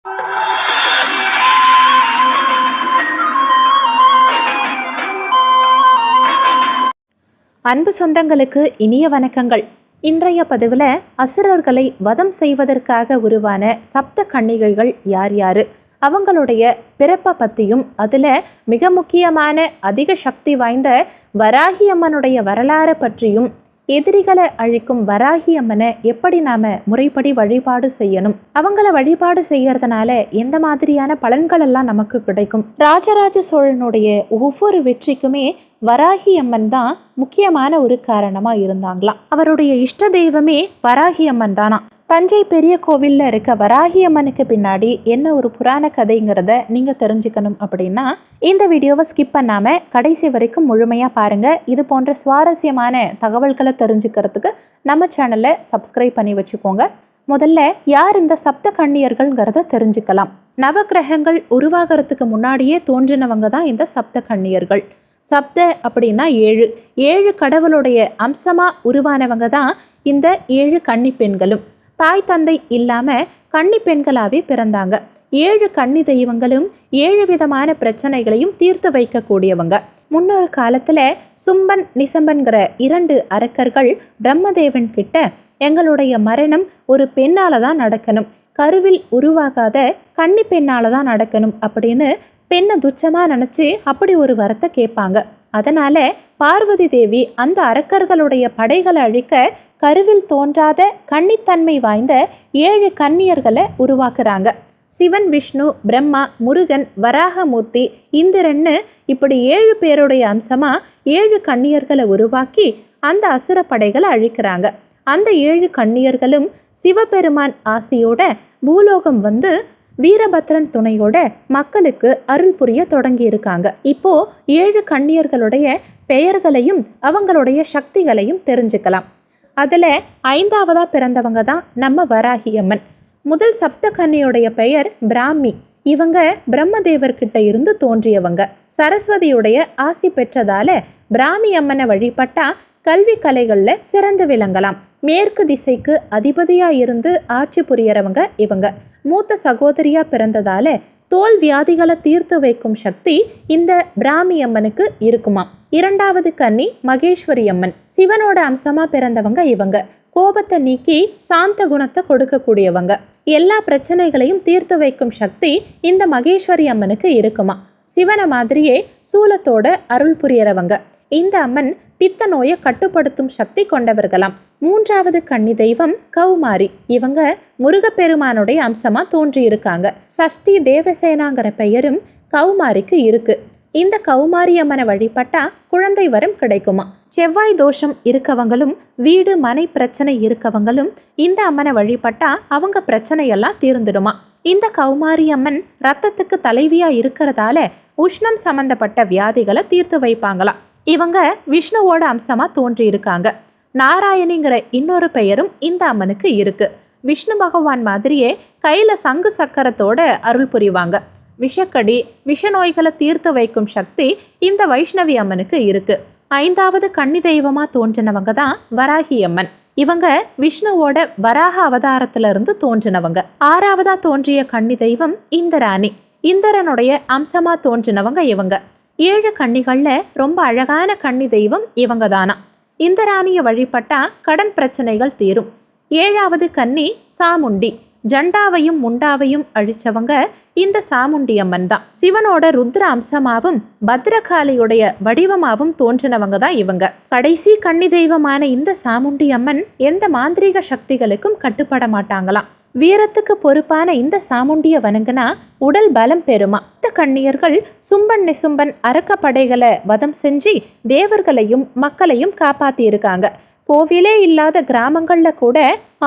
அன்பு சொந்தங்களுக்கு இனிய வணக்கங்கள். இன்றைய பதிவில் அசுரர்களை வதம் செய்வதற்காக உருவான சப்த கன்னிகைகள் யார் யாரு, அவங்களுடைய பிறப்பை பற்றியும் அதில் மிக முக்கியமான அதிக சக்தி வாய்ந்த வராகி அம்மனுடைய வரலாறு பற்றியும், எதிரிகளை அழிக்கும் வராகி அம்மனை எப்படி நாம முறைப்படி வழிபாடு செய்யணும், அவங்கள வழிபாடு செய்யறதுனால எந்த மாதிரியான பலன்கள் எல்லாம் நமக்கு கிடைக்கும், ராஜராஜ சோழனுடைய ஒவ்வொரு வெற்றிக்குமே வராகி அம்மன் தான் முக்கியமான ஒரு காரணமா இருந்தாங்களாம். அவருடைய இஷ்ட தெய்வமே வராகி அம்மன் தானா. தஞ்சை பெரிய கோவில்ல இருக்க வராகி அம்மனுக்கு பின்னாடி என்ன ஒரு புராண கதைங்கிறத நீங்க தெரிஞ்சுக்கணும் அப்படின்னா இந்த வீடியோவை ஸ்கிப் பண்ணாம கடைசி வரைக்கும் முழுமையா பாருங்க. இது போன்ற சுவாரஸ்யமான தகவல்களை தெரிஞ்சுக்கிறதுக்கு நம்ம சேனலை சப்ஸ்கிரைப் பண்ணி வச்சுக்கோங்க. முதல்ல யார் இந்த சப்த கன்னியர்கள்ங்கிறத தெரிஞ்சுக்கலாம். நவகிரகங்கள் உருவாகிறதுக்கு முன்னாடியே தோன்றினவங்க தான் இந்த சப்த கன்னியர்கள். சப்த அப்படின்னா ஏழு கடவுளுடைய அம்சமா உருவானவங்க தான் இந்த 7 கன்னி பெண்களும். தாய் தந்தை இல்லாம கன்னி பெண்களாவே பிறந்தாங்க. 7 கன்னி தெய்வங்களும் 7 விதமான பிரச்சனைகளையும் தீர்த்து வைக்கக்கூடியவங்க. முன்னொரு காலத்துல சும்பன் நிசம்பன்கிற 2 அரக்கர்கள் பிரம்மதேவன் கிட்ட எங்களுடைய மரணம் ஒரு பெண்ணால தான் நடக்கணும், கருவில் உருவாகாத கன்னி பெண்ணால தான் நடக்கணும் அப்படின்னு பெண்ணை துச்சமா நினைச்சு அப்படி ஒரு வரத்தை கேட்பாங்க. அதனால பார்வதி தேவி அந்த அரக்கர்களுடைய படைகளை அழிக்க கருவில் தோன்றாத கன்னித்தன்மை வாய்ந்த 7 கன்னியர்களை உருவாக்குறாங்க. சிவன், விஷ்ணு, பிரம்மா, முருகன், வராகமூர்த்தி, இந்திரன்னு இப்படி 7 பேருடைய அம்சமா 7 கன்னியர்களை உருவாக்கி அந்த அசுர படைகளை அழிக்கிறாங்க. அந்த 7 கன்னியர்களும் சிவபெருமான் ஆசியோட பூலோகம் வந்து வீரபத்ரன் துணையோட மக்களுக்கு அருள் புரிய தொடங்கி இருக்காங்க. இப்போ 7 கன்னியர்களுடைய பெயர்களையும் அவங்களுடைய சக்திகளையும் தெரிஞ்சுக்கலாம். அதுல 5ஆவதா பிறந்தவங்க தான் நம்ம வராகி அம்மன். முதல் சப்த கன்னியுடைய பெயர் பிராமி. இவங்க பிரம்மதேவர்கிட்ட இருந்து தோன்றியவங்க. சரஸ்வதியுடைய ஆசி பெற்றதால பிராமி அம்மனை வழிபட்டா கல்வி கலைகள்ல சிறந்து விளங்கலாம். மேற்கு திசைக்கு அதிபதியா இருந்து ஆட்சி புரியறவங்க இவங்க. மூத்த சகோதரியா பிறந்ததால தோல் வியாதிகளை தீர்த்து வைக்கும் சக்தி இந்த பிராமி அம்மனுக்கு இருக்குமா. 2வது கன்னி மகேஸ்வரி அம்மன். சிவனோட அம்சமா பிறந்தவங்க இவங்க. கோபத்தை நீக்கி சாந்த குணத்தை கொடுக்கக்கூடியவங்க. எல்லா பிரச்சனைகளையும் தீர்த்து வைக்கும் சக்தி இந்த மகேஸ்வரி அம்மனுக்கு இருக்குமா. சிவனை மாதிரியே சூலத்தோட அருள் புரியறவங்க. இந்த அம்மன் பித்த நோயை கட்டுப்படுத்தும் சக்தி கொண்டவர்களாம். 3வது கன்னி தெய்வம் கௌமாரி. இவங்க முருகப்பெருமானுடைய அம்சமா தோன்றி இருக்காங்க. சஷ்டி தேவசேனாங்கிற பெயரும் கௌமாரிக்கு இருக்கு. இந்த கௌமாரி அம்மனை வழிபட்டா குழந்தை வரம் கிடைக்குமா. செவ்வாய் தோஷம் இருக்கவங்களும் வீடு மனை பிரச்சனை இருக்கவங்களும் இந்த அம்மனை வழிபட்டா அவங்க பிரச்சனையெல்லாம் தீர்ந்துடுமா. இந்த கௌமாரி அம்மன் ரத்தத்துக்கு தலைவியா இருக்கிறதால உஷ்ணம் சம்பந்தப்பட்ட வியாதிகளை தீர்த்து வைப்பாங்களாம். இவங்க விஷ்ணுவோட அம்சமா தோன்றி இருக்காங்க. நாராயணிங்கிற இன்னொரு பெயரும் இந்த அம்மனுக்கு இருக்கு. விஷ்ணு பகவான் மாதிரியே கையில சங்கு சக்கரத்தோட அருள் புரிவாங்க. விஷக்கடி, விஷ நோய்களை தீர்த்து வைக்கும் சக்தி இந்த வைஷ்ணவி அம்மனுக்கு இருக்கு. 5வது கன்னி தெய்வமா தோன்றினவங்க தான் வராகி அம்மன். இவங்க விஷ்ணுவோட வராக அவதாரத்துல இருந்து தோன்றினவங்க. 6ஆவதா தோன்றிய கன்னி தெய்வம் இந்திராணி. இந்திரனுடைய அம்சமா தோன்றினவங்க இவங்க. 7 கன்னிகள்ல ரொம்ப அழகான கன்னி தெய்வம் இவங்க தானா. இந்த ராணியை வழிபட்டா கடன் பிரச்சனைகள் தீரும். 7வது கன்னி சாமுண்டி. ஜண்டாவையும் முண்டாவையும் அழிச்சவங்க இந்த சாமுண்டி அம்மன் தான். சிவனோட ருத்ர அம்சமாவும் பத்ரகாளியுடைய வடிவமாவும் தோன்றினவங்க தான் இவங்க. கடைசி கன்னி தெய்வமான இந்த சாமுண்டி அம்மன் எந்த மாந்திரீக சக்திகளுக்கும் கட்டுப்பட மாட்டாங்களாம். வீரத்துக்கு பொறுப்பான இந்த சாமுண்டிய வணங்குனா உடல் பலம் பெறுமா. கன்னியர்கள் சும்பன் நிசும்பன் அரக்க படைகளை வதம் செஞ்சு தேவர்களையும் மக்களையும் காப்பாத்தி இருக்காங்க. கோவிலே இல்லாத கிராமங்கள்ல கூட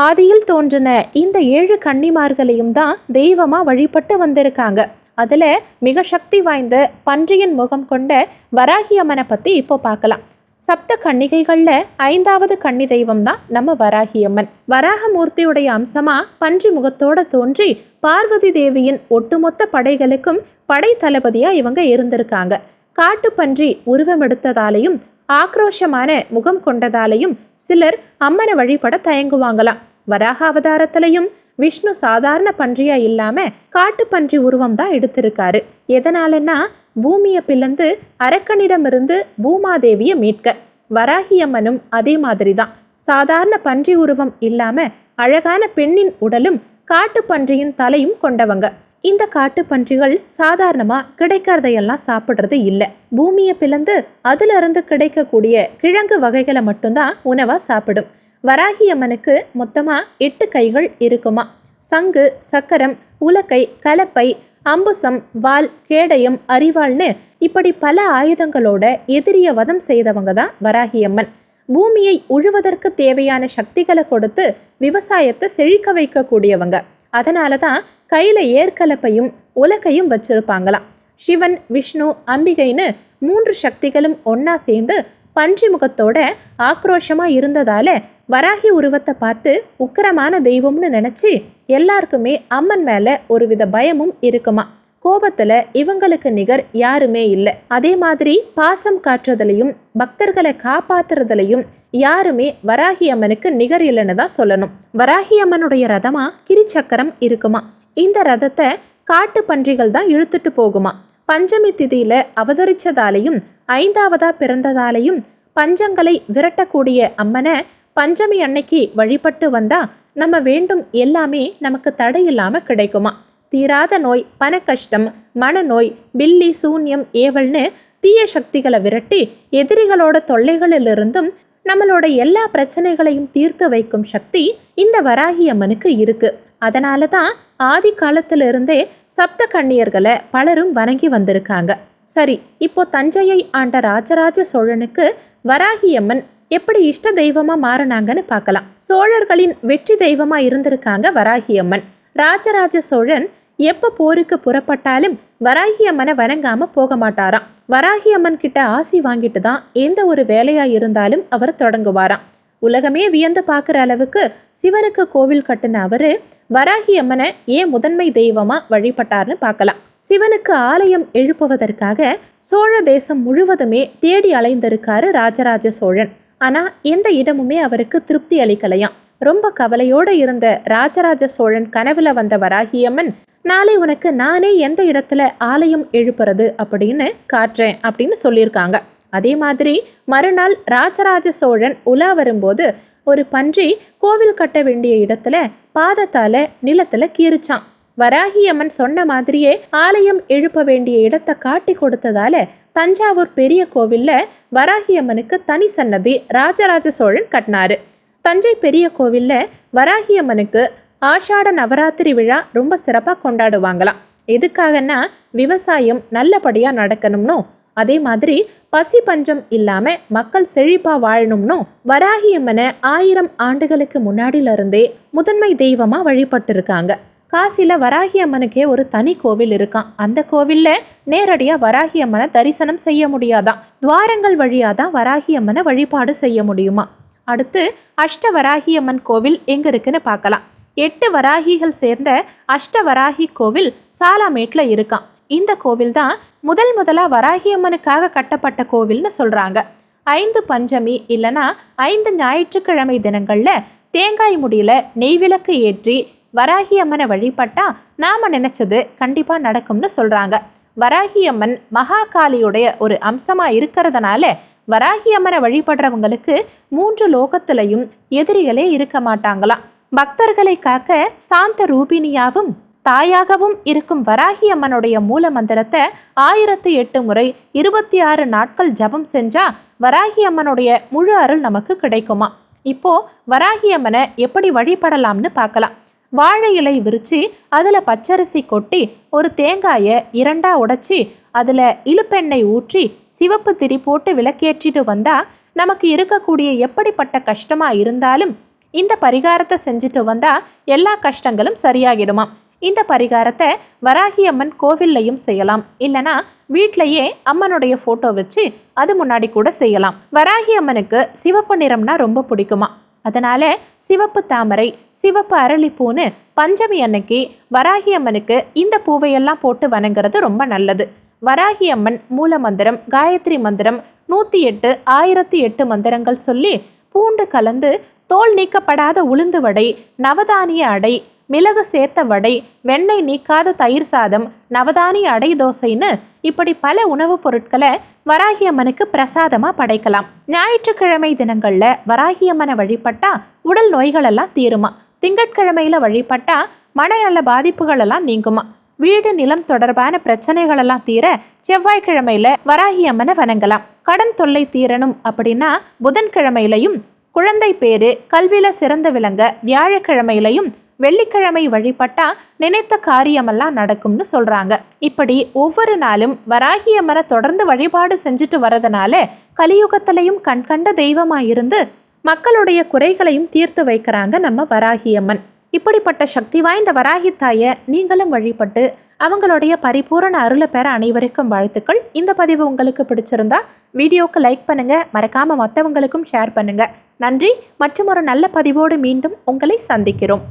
ஆதியில் தோன்றின இந்த 7 கன்னிமார்களையும் தான் தெய்வமா வழிபட்டு வந்திருக்காங்க. அதுல மிக சக்தி வாய்ந்த பன்றியின் முகம் கொண்ட வராகி அம்மனை பத்தி இப்போ பார்க்கலாம். சப்த கன்னிகைகள்ல 5வது கன்னி தெய்வம் தான் நம்ம வராகி அம்மன். வராகமூர்த்தியுடைய அம்சமா பன்றி முகத்தோட தோன்றி பார்வதி தேவியின் ஒட்டுமொத்த படைகளுக்கும் படை தளபதியா இவங்க இருந்திருக்காங்க. காட்டு பன்றி உருவம் எடுத்ததாலையும் ஆக்ரோஷமான முகம் கொண்டதாலையும் சிலர் அம்மனை வழிபட தயங்குவாங்களாம். வராக அவதாரத்திலையும் விஷ்ணு சாதாரண பன்றியா இல்லாம காட்டு பன்றி உருவம் தான் எடுத்திருக்காரு. எதனாலன்னா பூமியை பிளந்து அரக்கனிடமிருந்து பூமாதேவியை மீட்க. வராகியம்மனும் அதே மாதிரிதான் சாதாரண பன்றி உருவம் இல்லாம அழகான பெண்ணின் உடலும் காட்டு பன்றியின் தலையும் கொண்டவங்க. இந்த காட்டு பன்றிகள் சாதாரணமா கிடைக்கிறதையெல்லாம் சாப்பிடுறது இல்லை. பூமியை பிளந்து அதுல இருந்து கிடைக்கக்கூடிய கிழங்கு வகைகளை மட்டும்தான் உணவா சாப்பிடும். வராகியம்மனுக்கு மொத்தமா 8 கைகள் இருக்குமா. சங்கு, சக்கரம், உலக்கை, கலப்பை, அம்புசம், வால், கேடயம், அரிவாள்னு இப்படி பல ஆயுதங்களோட எதிரிய வதம் செய்தவங்க தான் வராகியம்மன். பூமியை உழுவதற்கு தேவையான சக்திகளை கொடுத்து விவசாயத்தை செழிக்க வைக்கக்கூடியவங்க. அதனால தான் கையில ஏற்கலப்பையும் உலக்கையும் வச்சிருப்பாங்களாம். சிவன், விஷ்ணு, அம்பிகைன்னு 3 சக்திகளும் ஒன்னா சேர்ந்து பன்றி முகத்தோட ஆக்ரோஷமா இருந்ததால வராகி உருவத்தை பார்த்து உக்கிரமான தெய்வம்னு நினைச்சு எல்லாருக்குமே அம்மன் மேல ஒருவித பயமும் இருக்குமா. கோபத்துல இவங்களுக்கு நிகர் யாருமே இல்லை. அதே மாதிரி பாசம் காட்டுறதுலையும் பக்தர்களை காப்பாத்துறதுலையும் யாருமே வராகி அம்மனுக்கு நிகர் இல்லைன்னு தான் சொல்லணும். வராகி அம்மனுடைய ரதமா கிரிச்சக்கரம் இருக்குமா. இந்த ரதத்தை காட்டு பன்றிகள் தான் இழுத்துட்டு போகுமா. பஞ்சமி திதியில அவதரிச்சதாலையும் 5ஆவதா பிறந்ததாலையும் பஞ்சங்களை விரட்டக்கூடிய அம்மனை பஞ்சமி அன்னைக்கு வழிபட்டு வந்தா நம்ம வேண்டும் எல்லாமே நமக்கு தடையில்லாம கிடைக்குமா. தீராத நோய், பண கஷ்டம், மனநோய், பில்லி, சூன்யம், ஏவல்னு தீய சக்திகளை விரட்டி எதிரிகளோட தொல்லைகளிலிருந்தும் நம்மளோட எல்லா பிரச்சனைகளையும் தீர்த்து வைக்கும் சக்தி இந்த வராகி அம்மனுக்கு இருக்கு. அதனால தான் ஆதி காலத்திலிருந்தே சப்த கன்னியர்களை பலரும் வணங்கி வந்திருக்காங்க. சரி, இப்போ தஞ்சையை ஆண்ட ராஜராஜ சோழனுக்கு வராகி அம்மன் எப்படி இஷ்ட தெய்வமா மாறினாங்கன்னு பார்க்கலாம். சோழர்களின் வெற்றி தெய்வமா இருந்திருக்காங்க வராகி அம்மன். ராஜராஜ சோழன் எப்ப போருக்கு புறப்பட்டாலும் வராகி அம்மனை வணங்காம போக மாட்டாராம். வராகி அம்மன் கிட்ட ஆசி வாங்கிட்டு தான் எந்த ஒரு வேலையா இருந்தாலும் அவர் தொடங்குவாராம். உலகமே வியந்து பார்க்குற அளவுக்கு சிவனுக்கு கோவில் கட்டின அவரு வராகி அம்மனை ஏன் முதன்மை தெய்வமா வழிபட்டார்னு பார்க்கலாம். சிவனுக்கு ஆலயம் எழுப்புவதற்காக சோழ தேசம் முழுவதுமே தேடி அலைந்திருக்காரு ராஜராஜ சோழன். ஆனா எந்த இடமுமே அவருக்கு திருப்தி அளிக்கலையாம். ரொம்ப கவலையோடு இருந்த ராஜராஜ சோழன் கனவுல வந்த வராகியம்மன், நாளை உனக்கு நானே எந்த இடத்துல ஆலயம் எழுப்புறது அப்படின்னு காட்டுறேன் அப்படின்னு சொல்லியிருக்காங்க. அதே மாதிரி மறுநாள் ராஜராஜ சோழன் உலா வரும்போது ஒரு பன்றி கோவில் கட்ட வேண்டிய இடத்துல பாதத்தால நிலத்துல கீறிச்சான். வராகியம்மன் சொன்ன மாதிரியே ஆலயம் எழுப்ப வேண்டிய இடத்தை காட்டி கொடுத்ததால தஞ்சாவூர் பெரிய கோவில்ல வராகியம்மனுக்கு தனி சன்னதி ராஜராஜ சோழன் கட்டினாரு. தஞ்சை பெரிய கோவில்ல வராகியம்மனுக்கு ஆஷாட நவராத்திரி விழா ரொம்ப சிறப்பாக கொண்டாடுவாங்களாம். எதுக்காகன்னா விவசாயம் நல்லபடியா நடக்கணும்னோ, அதே மாதிரி பசி பஞ்சம் இல்லாம மக்கள் செழிப்பா வாழணும்னோ வராகியம்மனை 1000 ஆண்டுகளுக்கு முன்னாடில இருந்தே முதன்மை தெய்வமா வழிபட்டு இருக்காங்க. காசில வராகி அம்மனுக்கே ஒரு தனி கோவில் இருக்கான். அந்த கோவில்ல நேரடியா வராகி அம்மனை தரிசனம் செய்ய முடியாதான். துவாரங்கள் வழியாதான் வராகி அம்மனை வழிபாடு செய்ய முடியுமா. அடுத்து அஷ்ட வராகி அம்மன் கோவில் எங்க இருக்குன்னு பார்க்கலாம். 8 வராகிகள் சேர்ந்த அஷ்ட வராகி கோவில் சாலாமேட்ல இருக்கான். இந்த கோவில் தான் முதலா வராகி அம்மனுக்காக கட்டப்பட்ட கோவில்னு சொல்றாங்க. 5 பஞ்சமி இல்லனா 5 ஞாயிற்றுக்கிழமை தினங்கள்ல தேங்காய் முடியில நெய்விளக்கு ஏற்றி வராகி அம்மனை வழிபட்டா நாம நினைச்சது கண்டிப்பா நடக்கும்னு சொல்றாங்க. வராகி அம்மன் மகாகாளியுடைய ஒரு அம்சமா இருக்கிறதுனால வராகி அம்மனை வழிபடுறவங்களுக்கு 3 லோகத்திலையும் எதிரிகளே இருக்க மாட்டாங்களாம். பக்தர்களை காக்க சாந்த ரூபினியாவும் தாயாகவும் இருக்கும் வராகி அம்மனுடைய மூல மந்திரத்தை 1008 முறை 26 நாட்கள் ஜபம் செஞ்சா வராகி அம்மனுடைய முழு அருள் நமக்கு கிடைக்குமா. இப்போ வராகி அம்மனை எப்படி வழிபடலாம்னு பார்க்கலாம். வாழை இலை விரிச்சு அதுல பச்சரிசி கொட்டி ஒரு தேங்காயை 2ஆ உடைச்சி அதுல இழுப்பெண்ணெய் ஊற்றி சிவப்பு திரி போட்டு விளக்கேற்றிட்டு வந்தா நமக்கு இருக்கக்கூடிய எப்படிப்பட்ட கஷ்டமா இருந்தாலும் இந்த பரிகாரத்தை செஞ்சுட்டு வந்தா எல்லா கஷ்டங்களும் சரியாகிடுமா. இந்த பரிகாரத்தை வராகி அம்மன் கோவில்லையும் செய்யலாம், இல்லனா வீட்லயே அம்மனுடைய போட்டோ வச்சு அது முன்னாடி கூட செய்யலாம். வராகி அம்மனுக்கு சிவப்பு நிறம்னா ரொம்ப பிடிக்குமா. அதனால சிவப்பு தாமரை, சிவப்பு அரளிப்பூன்னு பஞ்சமி அன்னைக்கு வராகி அம்மனுக்கு இந்த பூவையெல்லாம் போட்டு வணங்குறது ரொம்ப நல்லது. வராகி அம்மன் மூல மந்திரம், காயத்ரி மந்திரம் 108 1008 மந்திரங்கள் சொல்லி பூண்டு கலந்து தோல் நீக்கப்படாத உளுந்து வடை, நவதானிய அடை, மிளகு சேர்த்த வடை, வெண்ணெய் நீக்காத தயிர் சாதம், நவதானிய அடை தோசைன்னு இப்படி பல உணவுப் பொருட்களை வராகி அம்மனுக்கு பிரசாதமா படைக்கலாம். ஞாயிற்றுக்கிழமை தினங்கள்ல வராகி அம்மனை வழிபட்டா உடல் நோய்கள் எல்லாம் தீருமா. திங்கட்கிழமையில வழிபட்டா மனநல பாதிப்புகள் எல்லாம் நீங்குமா. வீடு நிலம் தொடர்பான பிரச்சனைகள் எல்லாம் தீர செவ்வாய்க்கிழமையில வராகி அம்மனை வணங்கலாம். கடன் தொல்லை தீரணும் அப்படின்னா புதன்கிழமையிலையும், குழந்தை பேரு கல்வியில சிறந்த விளங்க வியாழக்கிழமையிலையும், வெள்ளிக்கிழமை வழிபட்டா நினைத்த காரியமெல்லாம் நடக்கும்னு சொல்றாங்க. இப்படி ஒவ்வொரு நாளும் வராகி அம்மனை தொடர்ந்து வழிபாடு செஞ்சுட்டு வரதுனால கலியுகத்திலையும் கண்கண்ட தெய்வமா இருந்து மக்களுடைய குறைகளையும் தீர்த்து வைக்கிறாங்க நம்ம வராகி அம்மன். இப்படிப்பட்ட சக்தி வாய்ந்த வராகி தாயை நீங்களும் வழிபட்டு அவங்களுடைய பரிபூரண அருளை பெற அனைவருக்கும் வாழ்த்துக்கள். இந்த பதிவு உங்களுக்கு பிடிச்சிருந்தா வீடியோக்கு லைக் பண்ணுங்க, மறக்காம மற்றவங்களுக்கும் ஷேர் பண்ணுங்க. நன்றி. மற்றும் ஒரு நல்ல பதிவோடு மீண்டும் உங்களை சந்திக்கிறோம்.